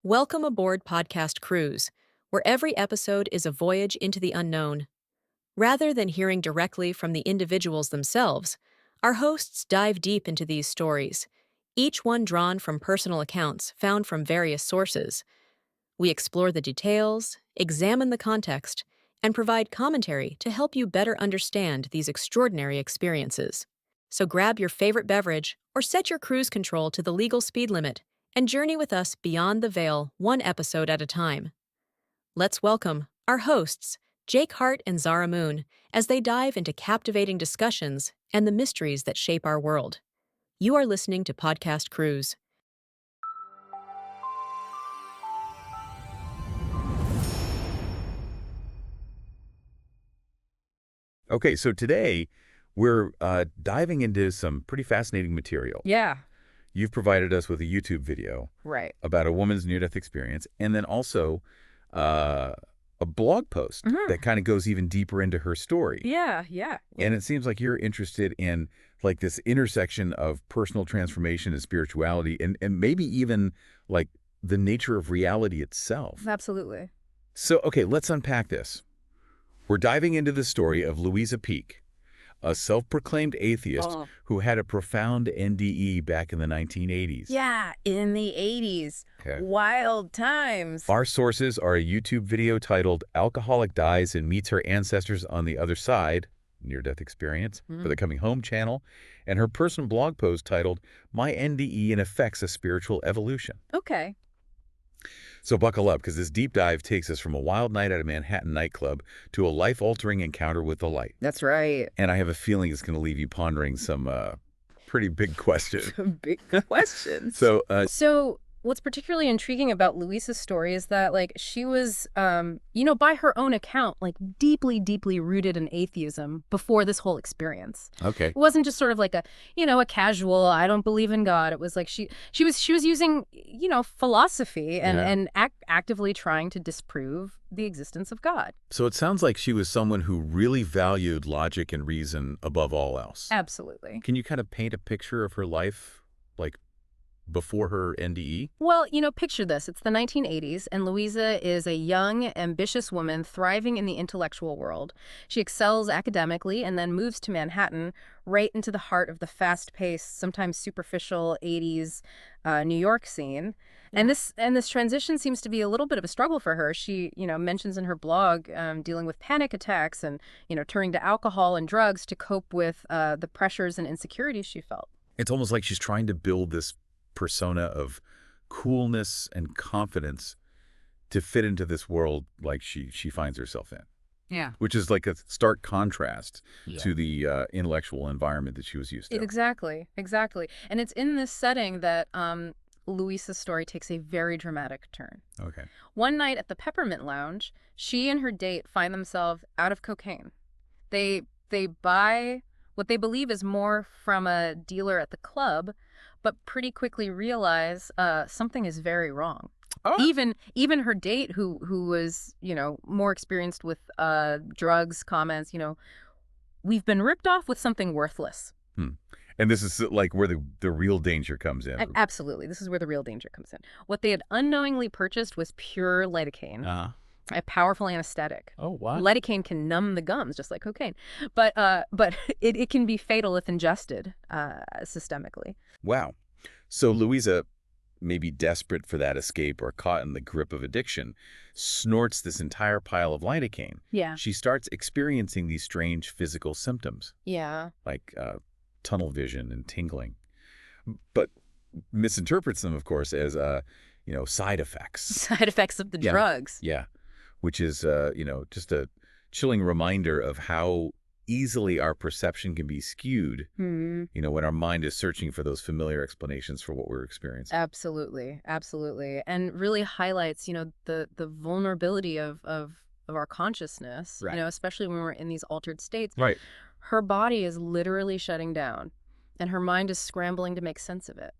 Welcome aboard Podcast Cruise, where every episode is a voyage into the unknown. Rather than hearing directly from the individuals themselves, our hosts dive deep into these stories, each one drawn from personal accounts found from various sources. We explore the details, examine the context, and provide commentary to help you better understand these extraordinary experiences. So grab your favorite beverage or set your cruise control to the legal speed limit and journey with us beyond the veil, one episode at a time. Let's welcome our hosts, Jake Hart and Zara Moon, as they dive into captivating discussions and the mysteries that shape our world. You are listening to Podcast Cruise. Okay, so today we're diving into some pretty fascinating material. Yeah, You've provided us with a YouTube video right. about a woman's near-death experience, and then also a blog post that kind of goes even deeper into her story. Yeah. And it seems like you're interested in like this intersection of personal transformation and spirituality, and maybe even like the nature of reality itself. Absolutely. So, okay, let's unpack this. We're diving into the story of Louisa Peake, a self-proclaimed atheist who had a profound NDE back in the 1980s. Yeah, in the 80s. Okay. Wild times. Our sources are a YouTube video titled Alcoholic Dies and Meets Her Ancestors on the Other Side, Near-Death Experience, for the Coming Home channel, and her personal blog post titled My NDE and Effects of Spiritual Evolution. Okay. So buckle up, because this deep dive takes us from a wild night at a Manhattan nightclub to a life-altering encounter with the light. That's right. And I have a feeling it's going to leave you pondering some pretty big questions. Big questions. So, What's particularly intriguing about Louisa's story is that, like, she was, by her own account, like, deeply, deeply rooted in atheism before this whole experience. okay. It wasn't just sort of like a casual, I don't believe in God. It was like she was using, philosophy and actively trying to disprove the existence of God. So it sounds like she was someone who really valued logic and reason above all else. Absolutely. Can you kind of paint a picture of her life, like, before her NDE? Well, picture this. It's the 1980s, and Louisa is a young, ambitious woman thriving in the intellectual world. She excels academically and then moves to Manhattan, right into the heart of the fast-paced, sometimes superficial 80s New York scene. And this transition seems to be a little bit of a struggle for her. She, mentions in her blog dealing with panic attacks and, turning to alcohol and drugs to cope with the pressures and insecurities she felt. It's almost like she's trying to build this persona of coolness and confidence to fit into this world like she finds herself in. Yeah. Which is like a stark contrast to the intellectual environment that she was used to. Exactly. And it's in this setting that Louisa's story takes a very dramatic turn. Okay. One night at the Peppermint Lounge, she and her date find themselves out of cocaine. They buy what they believe is more from a dealer at the club, but pretty quickly realize something is very wrong. Oh. Even her date, who was more experienced with drugs, comments, we've been ripped off with something worthless. And this is like where the real danger comes in. Absolutely, this is where the real danger comes in. What they had unknowingly purchased was pure lidocaine. A powerful anesthetic. Oh, wow. Lidocaine can numb the gums just like cocaine, but it can be fatal if ingested systemically. Wow. So Louisa, maybe desperate for that escape or caught in the grip of addiction, snorts this entire pile of lidocaine. Yeah. She starts experiencing these strange physical symptoms, Yeah. like tunnel vision and tingling, but misinterprets them, of course, as side effects. Side effects of the drugs. Yeah. Which is, just a chilling reminder of how easily our perception can be skewed, when our mind is searching for those familiar explanations for what we're experiencing. Absolutely. And really highlights, the vulnerability of our consciousness, Right. Especially when we're in these altered states. Right. Her body is literally shutting down, and her mind is scrambling to make sense of it.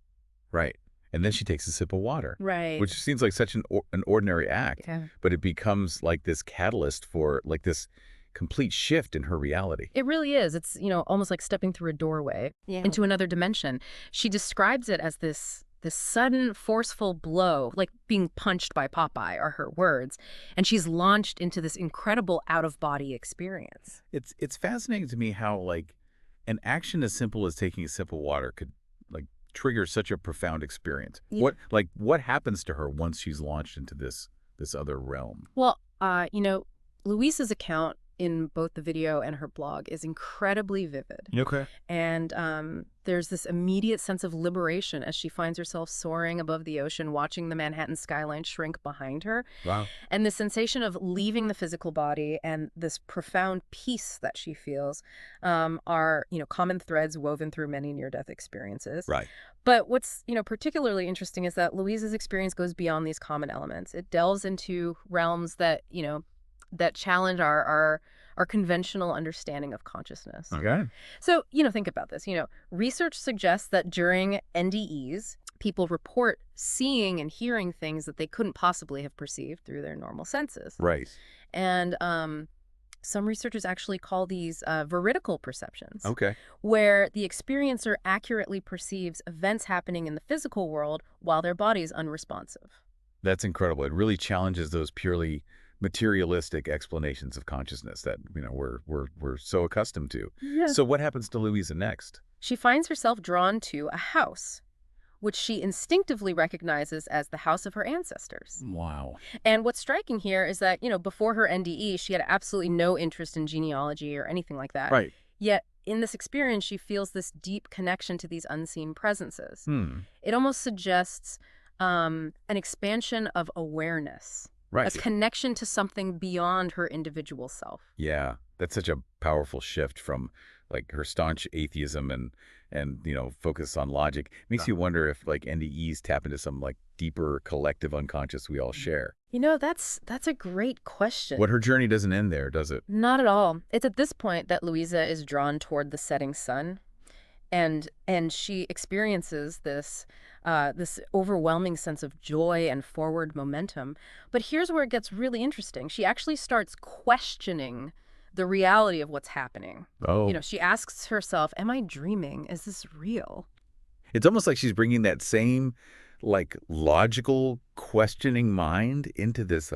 Right. And then she takes a sip of water. Right. Which seems like such an ordinary act, Yeah. but it becomes like this catalyst for like this complete shift in her reality. It really is. It's, almost like stepping through a doorway into another dimension. She describes it as this This sudden, forceful blow, like being punched by Popeye, are her words, and she's launched into this incredible out-of-body experience. It's fascinating to me how like an action as simple as taking a sip of water could like trigger such a profound experience. Yeah. What happens to her once she's launched into this other realm? Well, Louisa's account in both the video and her blog is incredibly vivid. Okay. And there's this immediate sense of liberation as she finds herself soaring above the ocean, watching the Manhattan skyline shrink behind her. Wow. And the sensation of leaving the physical body and this profound peace that she feels are, common threads woven through many near-death experiences. Right. But what's, particularly interesting is that Louisa's experience goes beyond these common elements. It delves into realms that, that challenge our conventional understanding of consciousness. Okay. So, think about this. Research suggests that during NDEs, people report seeing and hearing things that they couldn't possibly have perceived through their normal senses. Right. And some researchers actually call these veridical perceptions, Okay. where the experiencer accurately perceives events happening in the physical world while their body is unresponsive. That's incredible. It really challenges those purely materialistic explanations of consciousness that we're so accustomed to. Yeah. So what happens to Louisa next? She finds herself drawn to a house, which she instinctively recognizes as the house of her ancestors. Wow. And what's striking here is that, before her NDE, she had absolutely no interest in genealogy or anything like that. Right. Yet, in this experience, she feels this deep connection to these unseen presences. Hmm. It almost suggests an expansion of awareness. Right. A connection to something beyond her individual self. Yeah, that's such a powerful shift from like her staunch atheism and focus on logic. Makes you wonder if like NDEs tap into some like deeper collective unconscious we all share. That's a great question. What her journey doesn't end there, does it? Not at all. It's at this point that Louisa is drawn toward the setting sun, and she experiences this overwhelming sense of joy and forward momentum. But here's where it gets really interesting. She actually starts questioning the reality of what's happening. Oh. She asks herself, am I dreaming? Is this real? It's almost like she's bringing that same like logical questioning mind into this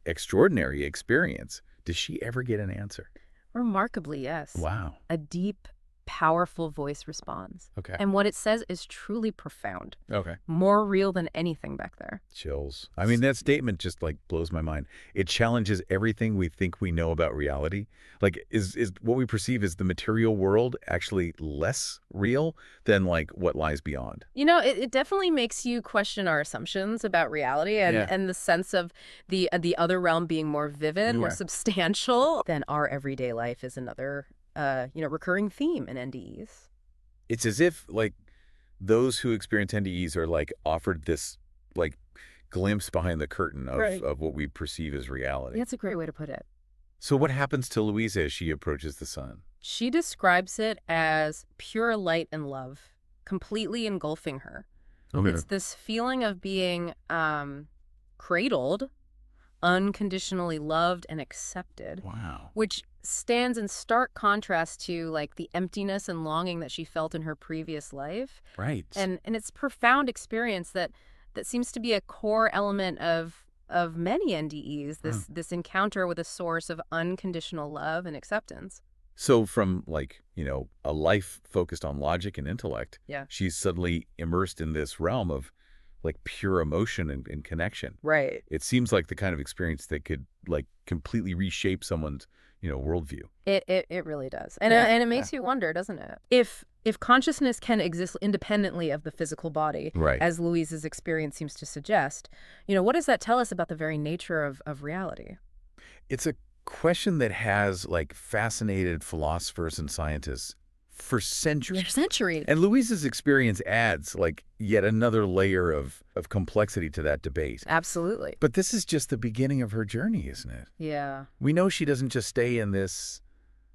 extraordinary experience. Does she ever get an answer? Remarkably, yes. Wow. A deep, powerful voice responds. Okay. And what it says is truly profound. Okay. More real than anything back there. Chills. I mean, that statement just like blows my mind. It challenges everything we think we know about reality. Like, is what we perceive as the material world actually less real than like what lies beyond? It definitely makes you question our assumptions about reality and the sense of the other realm being more vivid, more substantial than our everyday life is another recurring theme in NDEs. It's as if like those who experience NDEs are like offered this like glimpse behind the curtain of what we perceive as reality. That's a great way to put it. So what happens to Louisa as she approaches the sun? She describes it as pure light and love, completely engulfing her. Okay. It's this feeling of being cradled, unconditionally loved and accepted. Wow. Which stands in stark contrast to like the emptiness and longing that she felt in her previous life. Right. And it's profound experience that seems to be a core element of many NDEs, this encounter with a source of unconditional love and acceptance. So from like, a life focused on logic and intellect, Yeah. she's suddenly immersed in this realm of like pure emotion and connection. Right. It seems like the kind of experience that could like completely reshape someone's, worldview. It really does. And it makes you wonder, doesn't it? If consciousness can exist independently of the physical body, Right. as Louise's experience seems to suggest, what does that tell us about the very nature of reality? It's a question that has like fascinated philosophers and scientists for centuries. Centuries. And Louisa's experience adds like yet another layer of complexity to that debate. Absolutely. But this is just the beginning of her journey, isn't it? Yeah. We know she doesn't just stay in this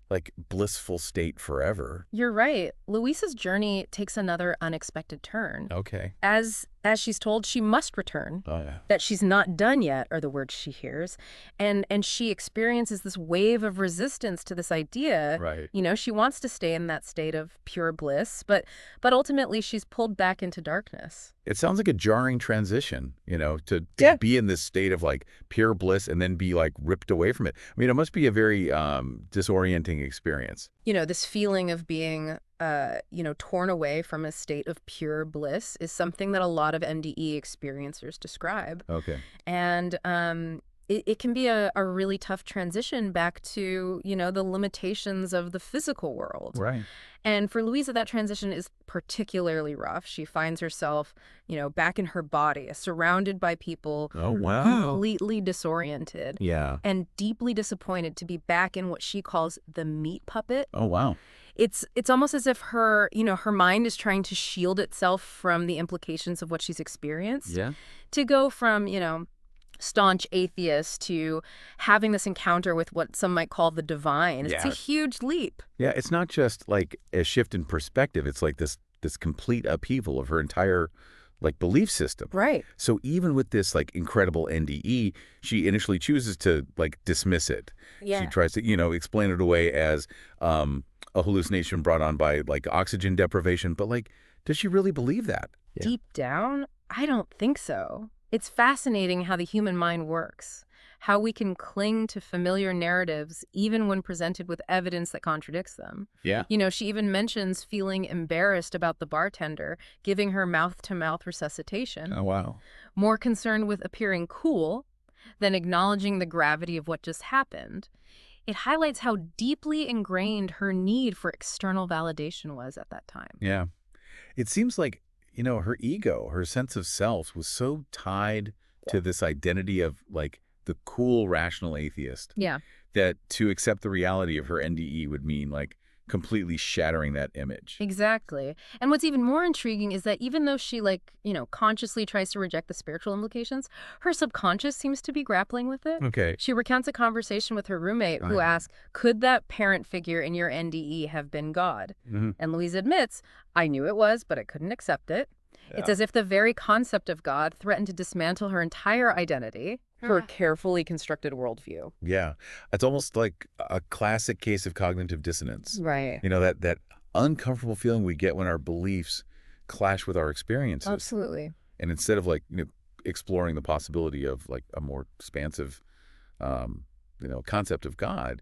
like blissful state forever. You're right. Louisa's journey takes another unexpected turn. Okay. As As she's told, she must return. Oh, yeah. That she's not done yet are the words she hears. And she experiences this wave of resistance to this idea. Right. She wants to stay in that state of pure bliss, but ultimately she's pulled back into darkness. It sounds like a jarring transition, to Yeah. be in this state of like pure bliss and then be like ripped away from it. I mean, it must be a very disorienting experience. This feeling of being, torn away from a state of pure bliss is something that a lot of NDE experiencers describe. Okay. And it can be a really tough transition back to, the limitations of the physical world. Right. And for Louisa, that transition is particularly rough. She finds herself, back in her body, surrounded by people, Oh, wow. completely disoriented Yeah. and deeply disappointed to be back in what she calls the meat puppet. Oh, wow. It's almost as if her mind is trying to shield itself from the implications of what she's experienced. Yeah. To go from, staunch atheist to having this encounter with what some might call the divine. It's a Yeah. huge leap. Yeah, it's not just like a shift in perspective. It's like this complete upheaval of her entire like belief system. Right. So even with this like incredible NDE, she initially chooses to like dismiss it. Yeah. She tries to, explain it away as a hallucination brought on by like oxygen deprivation. But like, does she really believe that? Yeah. Deep down, I don't think so. It's fascinating how the human mind works, how we can cling to familiar narratives even when presented with evidence that contradicts them. Yeah. She even mentions feeling embarrassed about the bartender giving her mouth-to-mouth resuscitation, Oh, wow. more concerned with appearing cool than acknowledging the gravity of what just happened. It highlights how deeply ingrained her need for external validation was at that time. Yeah. It seems like, her ego, her sense of self was so tied to this identity of like the cool, rational atheist Yeah. that to accept the reality of her NDE would mean like completely shattering that image. Exactly. And what's even more intriguing is that even though she consciously tries to reject the spiritual implications, her subconscious seems to be grappling with it. Okay. She recounts a conversation with her roommate who Right. asks, could that parent figure in your NDE have been God? Mhm. And Louise admits, I knew it was, but I couldn't accept it. It's Yeah. as if the very concept of God threatened to dismantle her entire identity, her carefully constructed worldview. Yeah. It's almost like a classic case of cognitive dissonance. Right. That uncomfortable feeling we get when our beliefs clash with our experiences. Absolutely. And instead of like, exploring the possibility of like a more expansive, concept of God,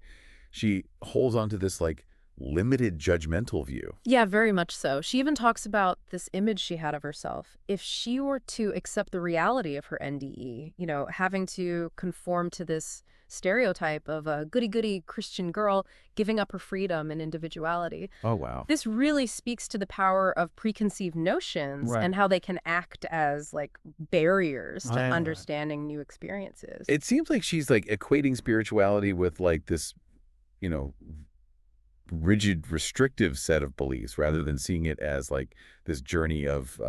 she holds on to this like limited judgmental view. Yeah, very much so. She even talks about this image she had of herself. If she were to accept the reality of her NDE, having to conform to this stereotype of a goody-goody Christian girl giving up her freedom and individuality. Oh, wow. This really speaks to the power of preconceived notions Right. and how they can act as like barriers to Right. understanding new experiences. It seems like she's like equating spirituality with like this, rigid, restrictive set of beliefs rather than seeing it as like this journey of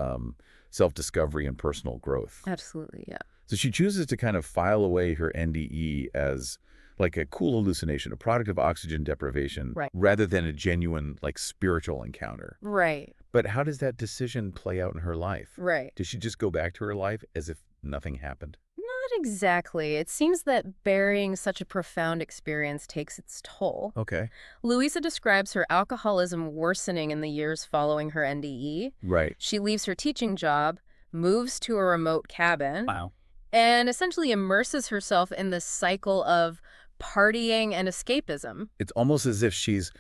self-discovery and personal growth. Absolutely, yeah. So she chooses to kind of file away her NDE as like a cool hallucination, a product of oxygen deprivation, Right. rather than a genuine like spiritual encounter. Right, But how does that decision play out in her life? right. Does she just go back to her life as if nothing happened? Not exactly. It seems that burying such a profound experience takes its toll. Okay. Louisa describes her alcoholism worsening in the years following her NDE. Right. She leaves her teaching job, moves to a remote cabin, Wow. and essentially immerses herself in this cycle of partying and escapism. It's almost as if she's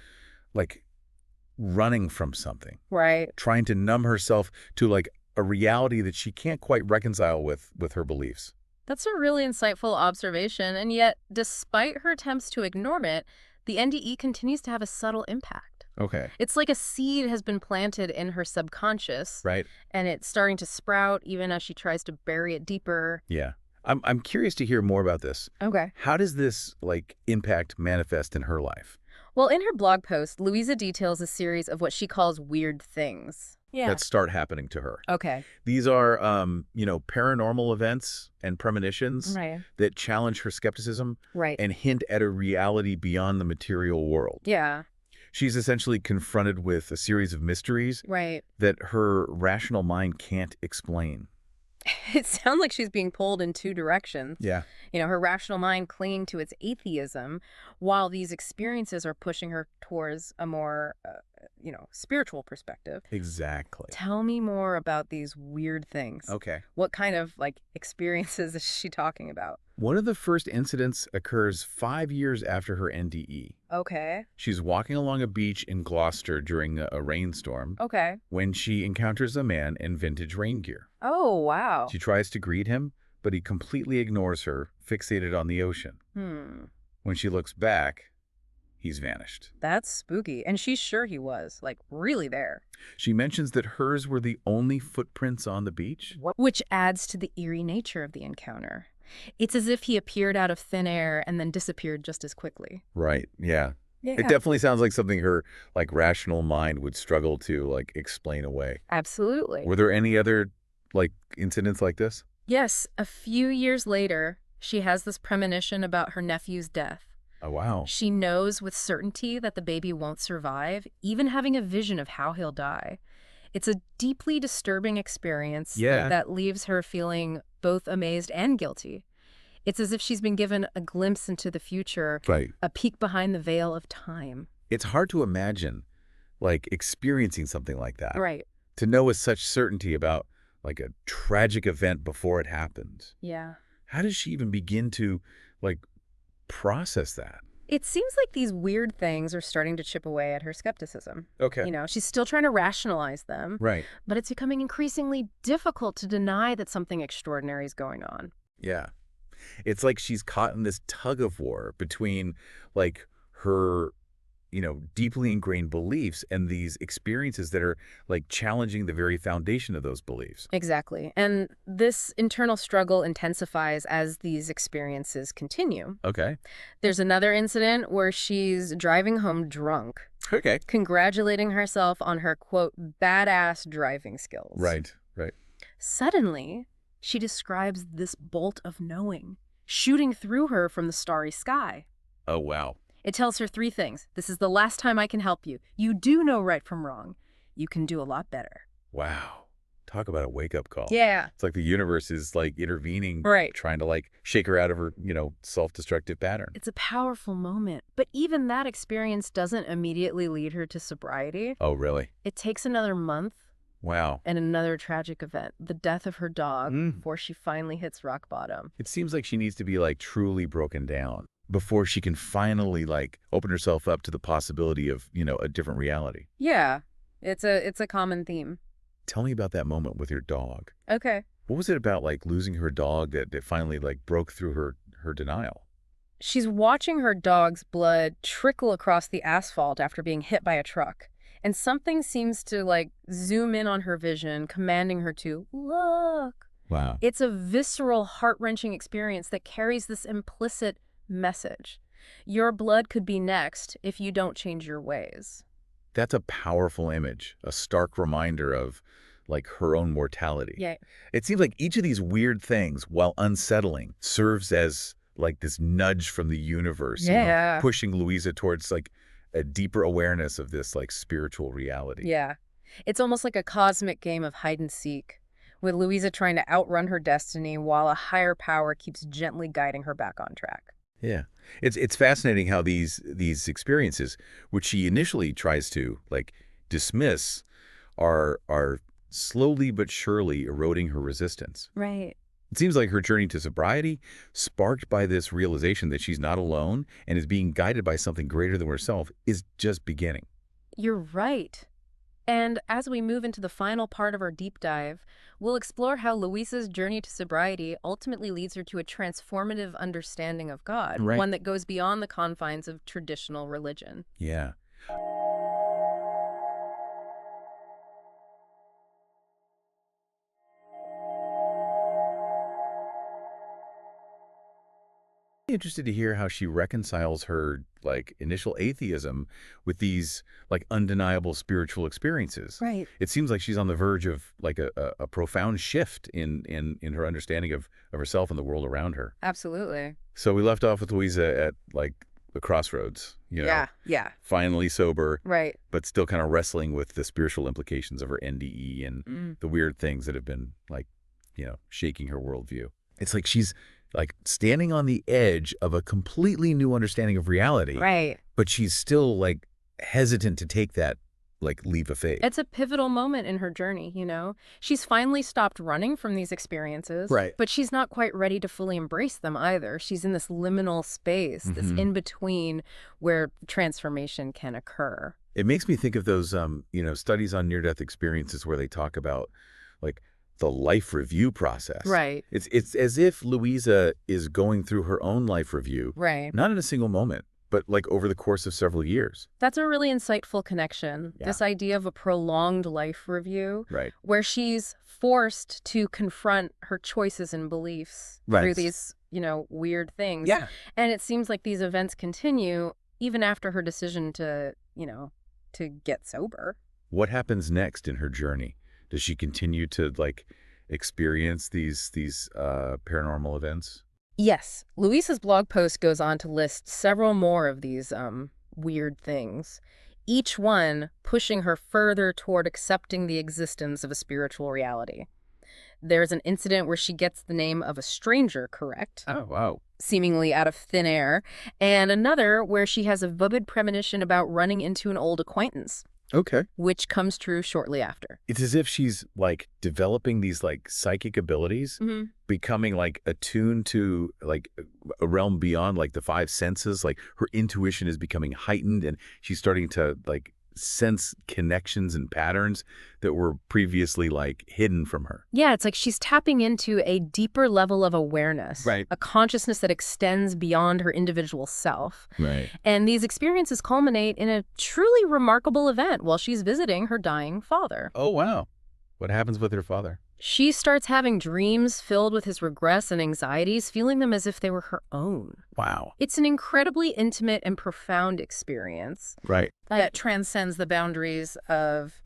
like running from something, Right. trying to numb herself to like a reality that she can't quite reconcile with her beliefs. That's a really insightful observation, and yet, despite her attempts to ignore it, the NDE continues to have a subtle impact. Okay. It's like a seed has been planted in her subconscious, Right. and it's starting to sprout even as she tries to bury it deeper. Yeah. I'm curious to hear more about this. Okay. How does this like impact manifest in her life? Well, in her blog post, Louisa details a series of what she calls weird things. That start happening to her? Okay. These are, paranormal events and premonitions Right. that challenge her skepticism Right. and hint at a reality beyond the material world. Yeah. She's essentially confronted with a series of mysteries Right. that her rational mind can't explain. It sounds like she's being pulled in two directions. Yeah. Her rational mind clinging to its atheism, while these experiences are pushing her towards a more, spiritual perspective. Exactly. Tell me more about these weird things. Okay. What kind of, experiences is she talking about? One of the first incidents occurs 5 years after her NDE. Okay. She's walking along a beach in Gloucester during a rainstorm Okay. when she encounters a man in vintage rain gear. Oh, wow. She tries to greet him, but he completely ignores her, fixated on the ocean. When she looks back, he's vanished. That's spooky. And she's sure he was, really there. She mentions that hers were the only footprints on the beach. Which adds to the eerie nature of the encounter. It's as if he appeared out of thin air and then disappeared just as quickly. Right, yeah. Yeah. It definitely sounds like something her, rational mind would struggle to, explain away. Absolutely. Were there any other, incidents like this? Yes, a few years later, she has this premonition about her nephew's death. Oh, wow. She knows with certainty that the baby won't survive, even having a vision of how he'll die. It's a deeply disturbing experience that leaves her feeling both amazed and guilty. It's as if she's been given a glimpse into the future, Right. a peek behind the veil of time. It's hard to imagine, experiencing something like that. Right. To know with such certainty about, a tragic event before it happens. Yeah. How does she even begin to, process that? It seems like these weird things are starting to chip away at her skepticism. Okay. She's still trying to rationalize them, Right. but it's becoming increasingly difficult to deny that something extraordinary is going on. Yeah. It's like she's caught in this tug of war between, her, deeply ingrained beliefs and these experiences that are, challenging the very foundation of those beliefs. Exactly. And this internal struggle intensifies as these experiences continue. Okay. There's another incident where she's driving home drunk, Okay. congratulating herself on her, quote, badass driving skills. Right. Right. Suddenly, she describes this bolt of knowing shooting through her from the starry sky. Oh, wow. It tells her three things. This is the last time I can help you. You do know right from wrong. You can do a lot better. Wow. Talk about a wake-up call. Yeah. It's like the universe is, intervening, Right. trying to, shake her out of her, self-destructive pattern. It's a powerful moment. But even that experience doesn't immediately lead her to sobriety. Oh, really? It takes another month Wow. and another tragic event, the death of her dog, before she finally hits rock bottom. It seems like she needs to be, truly broken down before she can finally, open herself up to the possibility of, a different reality. Yeah, it's a common theme. Tell me about that moment with your dog. Okay. What was it about, losing her dog that finally, broke through her denial? She's watching her dog's blood trickle across the asphalt after being hit by a truck. And something seems to, zoom in on her vision, commanding her to look. Wow. It's a visceral, heart-wrenching experience that carries this implicit message. Your blood could be next if you don't change your ways. That's a powerful image, a stark reminder of, her own mortality. Yeah. It seems like each of these weird things, while unsettling, serves as, this nudge from the universe. Yeah. Pushing Louisa towards, a deeper awareness of this, spiritual reality. Yeah. It's almost like a cosmic game of hide and seek, with Louisa trying to outrun her destiny while a higher power keeps gently guiding her back on track. Yeah. It's fascinating how these experiences, which she initially tries to, dismiss, are slowly but surely eroding her resistance. Right. It seems like her journey to sobriety, sparked by this realization that she's not alone and is being guided by something greater than herself, is just beginning. You're right. And as we move into the final part of our deep dive, we'll explore how Louisa's journey to sobriety ultimately leads her to a transformative understanding of God, Right. one that goes beyond the confines of traditional religion. Yeah. Interested to hear how she reconciles her initial atheism with these undeniable spiritual experiences. Right. It seems like she's on the verge of a profound shift in her understanding of herself and the world around her. Absolutely. So we left off with Louisa at the crossroads, Yeah. finally sober, Right. but still kind of wrestling with the spiritual implications of her NDE and the weird things that have been shaking her worldview. It's like she's like standing on the edge of a completely new understanding of reality, Right. but she's still like hesitant to take that like leap of faith. It's a pivotal moment in her journey, you know? She's finally stopped running from these experiences, Right. but she's not quite ready to fully embrace them either. She's in this liminal space, this Hmm. in-between where transformation can occur. It makes me think of those, studies on near-death experiences where they talk about like the life review process. Right. It's as if Louisa is going through her own life review, Right. not in a single moment, but like over the course of several years. That's a really insightful connection. Yeah. This idea of a prolonged life review Right. where she's forced to confront her choices and beliefs Right. through these, weird things. Yeah. And it seems like these events continue even after her decision to get sober. What happens next in her journey? Does she continue to like experience these paranormal events? Yes, Luisa's blog post goes on to list several more of these weird things, each one pushing her further toward accepting the existence of a spiritual reality. There's an incident where she gets the name of a stranger correct, Oh, wow. seemingly out of thin air, and another where she has a vivid premonition about running into an old acquaintance, Okay. which comes true shortly after. It's as if she's like developing these like psychic abilities, Mm-hmm. becoming like attuned to like a realm beyond like the five senses. Like her intuition is becoming heightened and she's starting to like sense connections and patterns that were previously like hidden from her. Yeah, it's like she's tapping into a deeper level of awareness, Right. a consciousness that extends beyond her individual self. Right. And these experiences culminate in a truly remarkable event while she's visiting her dying father. Oh, wow. What happens with her father? She starts having dreams filled with his regrets and anxieties, feeling them as if they were her own. Wow. It's an incredibly intimate and profound experience Right. that transcends the boundaries of,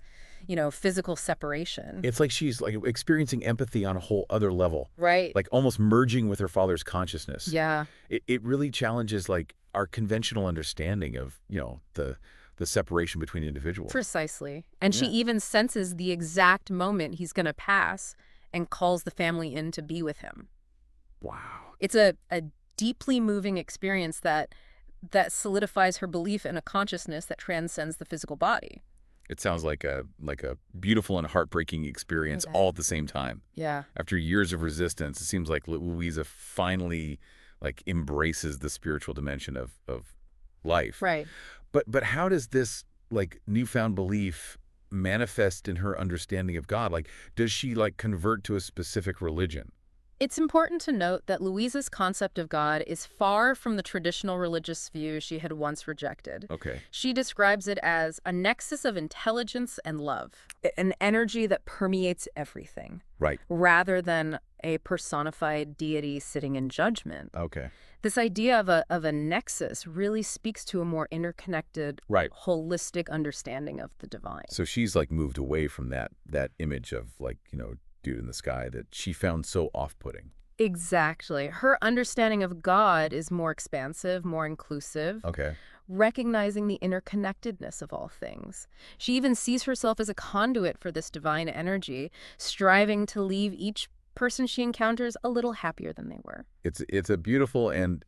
physical separation. It's like she's like experiencing empathy on a whole other level, Right. like almost merging with her father's consciousness. Yeah. It really challenges like our conventional understanding of, the separation between individuals. Precisely. And she Yeah. even senses the exact moment he's going to pass and calls the family in to be with him. Wow. It's a deeply moving experience that solidifies her belief in a consciousness that transcends the physical body. It sounds like a beautiful and heartbreaking experience Okay. all at the same time. Yeah. After years of resistance, it seems like Louisa finally like embraces the spiritual dimension of life. Right. But how does this like newfound belief manifest in her understanding of God? Like, does she like convert to a specific religion? It's important to note that Louisa's concept of God is far from the traditional religious view she had once rejected. Okay. She describes it as a nexus of intelligence and love, an energy that permeates everything, Right. rather than a personified deity sitting in judgment. Okay. This idea of a nexus really speaks to a more interconnected, Right. holistic understanding of the divine. So she's like moved away from that image of like, dude in the sky that she found so off-putting. Exactly. Her understanding of God is more expansive, more inclusive, Okay. recognizing the interconnectedness of all things. She even sees herself as a conduit for this divine energy, striving to leave each person she encounters a little happier than they were. It's a beautiful and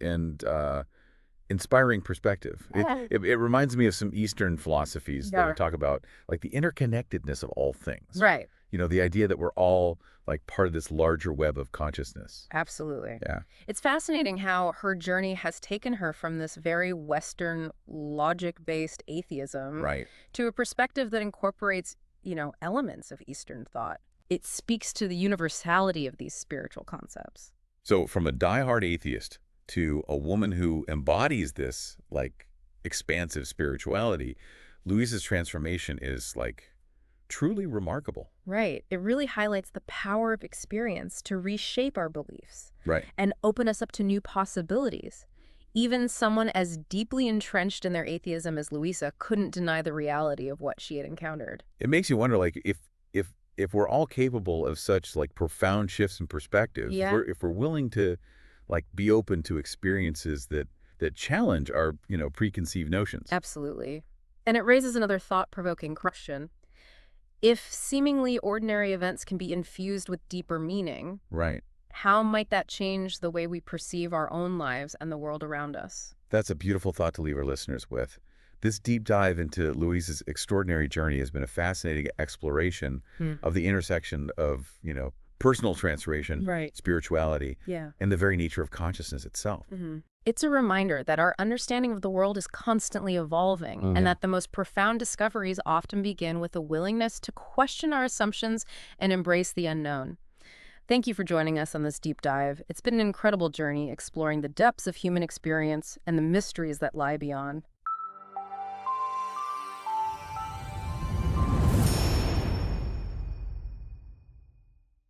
inspiring perspective. It reminds me of some Eastern philosophies that talk about like the interconnectedness of all things. Right. The idea that we're all like part of this larger web of consciousness. Absolutely. Yeah. It's fascinating how her journey has taken her from this very Western logic-based atheism Right. to a perspective that incorporates, elements of Eastern thought. It speaks to the universality of these spiritual concepts. So from a diehard atheist to a woman who embodies this like expansive spirituality, Louisa's transformation is like truly remarkable. Right. It really highlights the power of experience to reshape our beliefs Right. and open us up to new possibilities. Even someone as deeply entrenched in their atheism as Louisa couldn't deny the reality of what she had encountered. It makes you wonder, like, if we're all capable of such like profound shifts in perspective, Yeah. if we're willing to like be open to experiences that challenge our preconceived notions. Absolutely. And it raises another thought-provoking question. If seemingly ordinary events can be infused with deeper meaning, Right. how might that change the way we perceive our own lives and the world around us? That's a beautiful thought to leave our listeners with. This deep dive into Louise's extraordinary journey has been a fascinating exploration Hmm. of the intersection of, personal transformation, Right. spirituality, Yeah. and the very nature of consciousness itself. It's a reminder that our understanding of the world is constantly evolving, and that the most profound discoveries often begin with a willingness to question our assumptions and embrace the unknown. Thank you for joining us on this deep dive. It's been an incredible journey exploring the depths of human experience and the mysteries that lie beyond.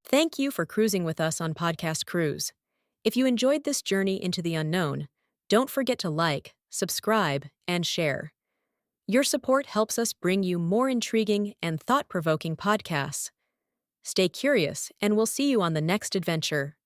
Thank you for cruising with us on Podcast Cruise. If you enjoyed this journey into the unknown, don't forget to like, subscribe, and share. Your support helps us bring you more intriguing and thought provoking podcasts. Stay curious, and we'll see you on the next adventure.